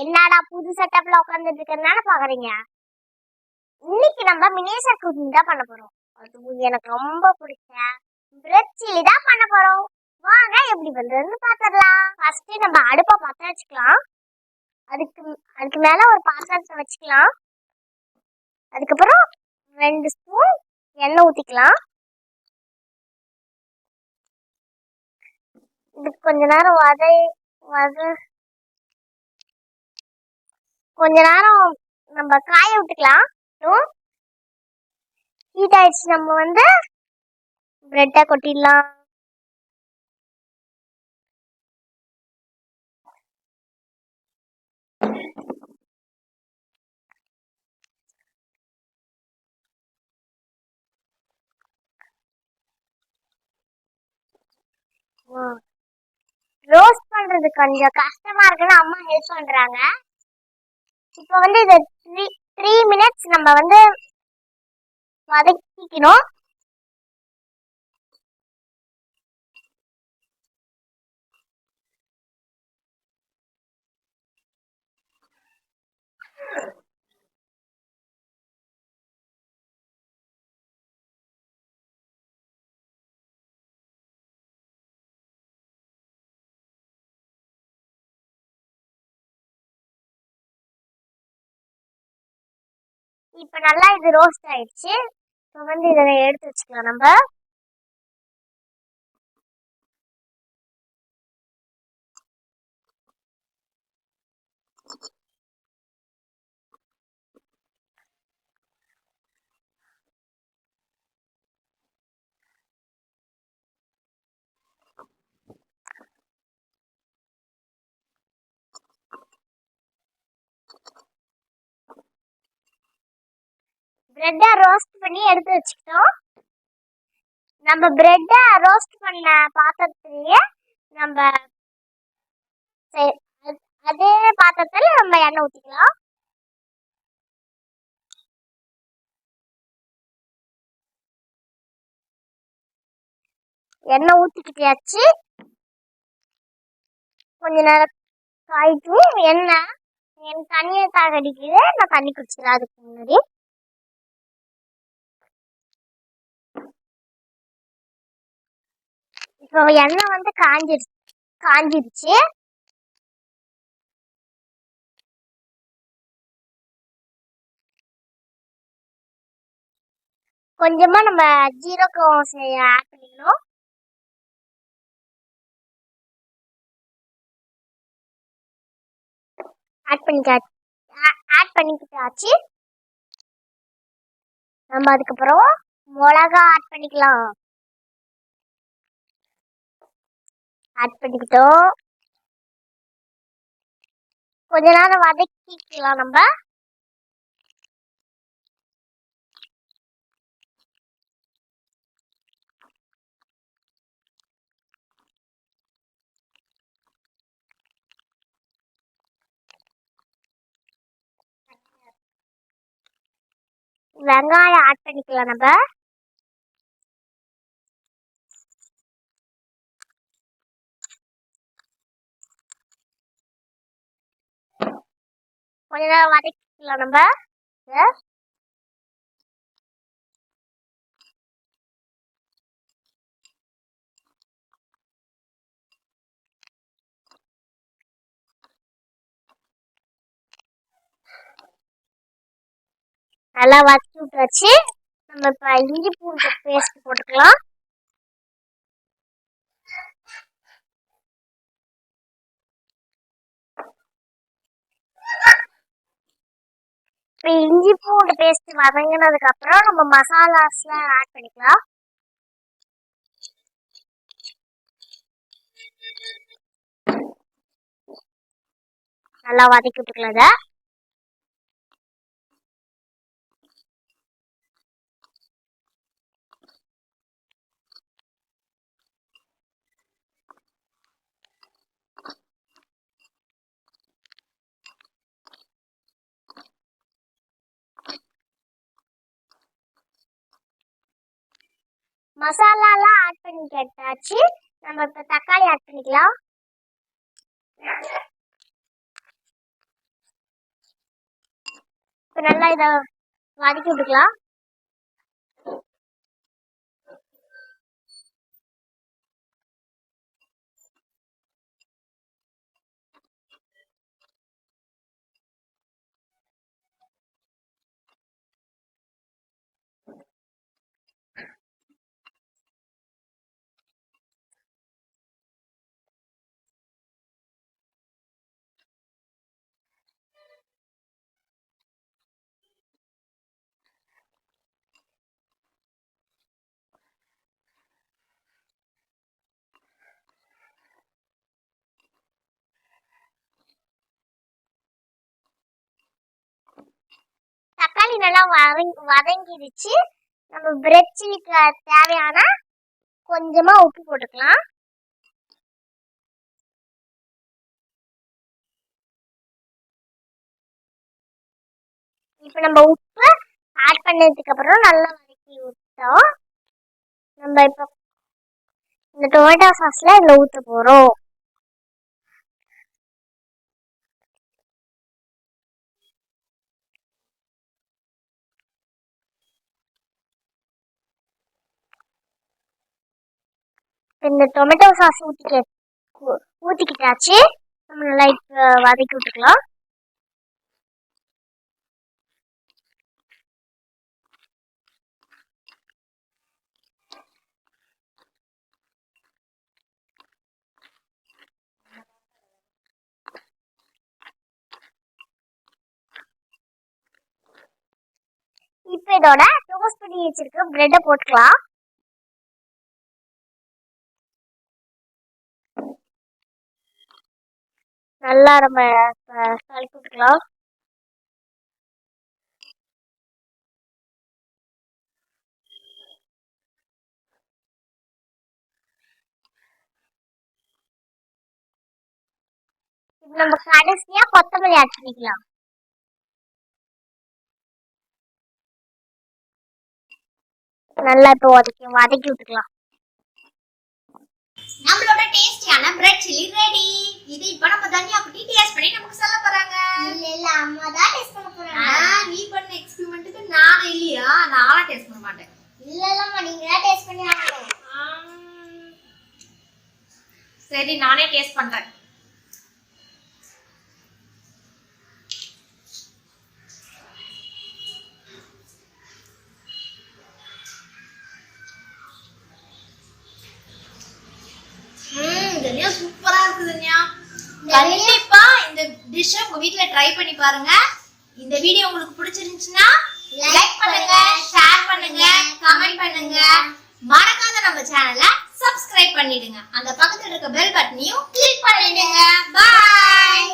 என்னடா புது செட்டப்ல உட்காந்துட்டு இருக்கறனால பாக்குறீங்க. இன்னைக்கு நம்ம மினியேச்சர் குக்கிங் தான் பண்ண போறோம். அது எனக்கு ரொம்ப பிடிச்ச பிரெட் சில்லி தான் பண்ண போறோம். வாங்க எப்படி பண்றதுன்னு பாத்துடலாம். ஃபர்ஸ்ட் நம்ம அடுப்பை பத்த வச்சுக்கலாம். அதுக்கு மேல ஒரு பாத்திரத்தை வச்சுக்கலாம். அதுக்கப்புறம் 2 ஸ்பூன் எண்ணெய் ஊத்திக்கலாம். இது கொஞ்ச நேரம் கொஞ்ச நேரம் நம்ம காய விட்டுக்கலாம். ஹீட் ஆயிடுச்சு. நம்ம பிரெட்டை கொட்டிடலாம். ரோஸ்ட் பண்றது கொஞ்சம் கஷ்டமா இருக்குன்னு அம்மா ஹெல்ப் பண்றாங்க. இப்போ இதை 3 மினிட்ஸ் நம்ம வதக்கிக்கணும். இப்ப நல்லா இது ரோஸ்ட் ஆயிடுச்சு. இப்போ இதை எடுத்து வச்சுக்கலாம். நம்ம பிரெட்டை ரோஸ்ட் பண்ணி எடுத்து வச்சுக்கிட்டோம். நம்ம பிரெட்டை ரோஸ்ட் பண்ண பாத்திரத்திலேயே நம்ம அதே பாத்திரத்துல நம்ம எண்ணெய் ஊத்திக்கலாம். எண்ணெய் ஊத்திக்கிட்டாச்சு. கொஞ்ச நேரம் காய்ட்டும். என் தண்ணியை தாகடிக்குது. நான் தண்ணி குடிச்சிடலாம். அதுக்கு முன்னாடி இப்போ எண்ணெய் காஞ்சிருச்சு. கொஞ்சமா நம்ம ஜீரகம் ஆட் பண்ணிக்கணும். ஆட் பண்ணிக்கிட்டாச்சு. நம்ம அதுக்கப்புறம் மிளகா ஆட் பண்ணிக்கலாம். ஆட் பண்ணிக்கிட்டோம். கொஞ்ச நேரம் வதக்கிக்கலாம். நம்ம வெங்காயம் ஆட் பண்ணிக்கலாம். நம்ம கொஞ்ச நேரம் வதக்கிக்கலாம். நம்ம நல்லா வதக்கி விட்டாச்சு. நம்ம இப்ப இஞ்சி பூண்டு பேஸ்ட் போட்டுக்கலாம். இப்ப இஞ்சி பூண்டு பேஸ்ட் வதங்கினதுக்கு அப்புறம் நம்ம மசாலாஸ்லாம் ஆட் பண்ணிக்கலாம். நல்லா வதக்கி விட்டுக்கலாம். மசாலாலாம் ஆட் பண்ணி கேட்டாச்சு. நம்ம இப்ப தக்காளி ஆட் பண்ணிக்கலாம். நல்லா இதை வதக்கி விட்டுக்கலாம். தக்காளி நல்லா வதங்கிடுச்சு. நம்ம பிரெட் சில்லிக்கு தேவையான கொஞ்சமா உப்பு போட்டுக்கலாம். இப்ப நம்ம உப்பு ஆட் பண்ணதுக்கு அப்புறம் நல்லா வதக்கி விட்டோம். நம்ம இப்ப இந்த டொமேட்டோ சாஸ்ல இதுல ஊத்த போறோம். இந்த டொமேட்டோ சாஸ் ஊத்திக்கிட்டாச்சு. நம்ம நல்லா இப்ப வதக்கி விட்டுக்கலாம். இப்ப இதோட டோஸ்ட் பண்ணி வச்சிருக்க பிரெட்டை போட்டுக்கலாம். நல்லா நம்ம கலக்கி விட்டுக்கலாம். நம்ம கடைசியா கொத்தமல்லி ஆட் பண்ணிக்கலாம். நல்லா இப்போ வதக்கி விட்டுக்கலாம். நம்மளோட டேஸ்டியான பிரெட் சில்லி ரெடி. இது இப்போ நம்ம தனியா குட்டி டேஸ்ட் பண்ணி நமக்கு சொல்ல போறாங்க. இல்ல அம்மா தான் டேஸ்ட் பண்ண போறாங்க. நீ பண்ண எக்ஸ்பெரிமென்ட்க்கு நான் இல்லையா? நானா டேஸ்ட் பண்ண மாட்டேன். இல்லம்மா நீங்க தான் டேஸ்ட் பண்ணி ஆகணும். சரி நானே டேஸ்ட் பண்றேன். சூப்பரா இருக்குதுங்க. கண்டிப்பா இந்த டிஷ் உங்க வீட்ல ட்ரை பண்ணி பாருங்க. இந்த வீடியோ உங்களுக்கு பிடிச்சிருந்துச்சுன்னா லைக் பண்ணுங்க, ஷேர் பண்ணுங்க, கமெண்ட் பண்ணுங்க. மறக்காத நம்ம சேனலை சப்ஸ்கிரைப் பண்ணிடுங்க. அந்த பக்கத்துல இருக்க பெல் பட்டனையும் கிளிக் பண்ணிடுங்க. பை.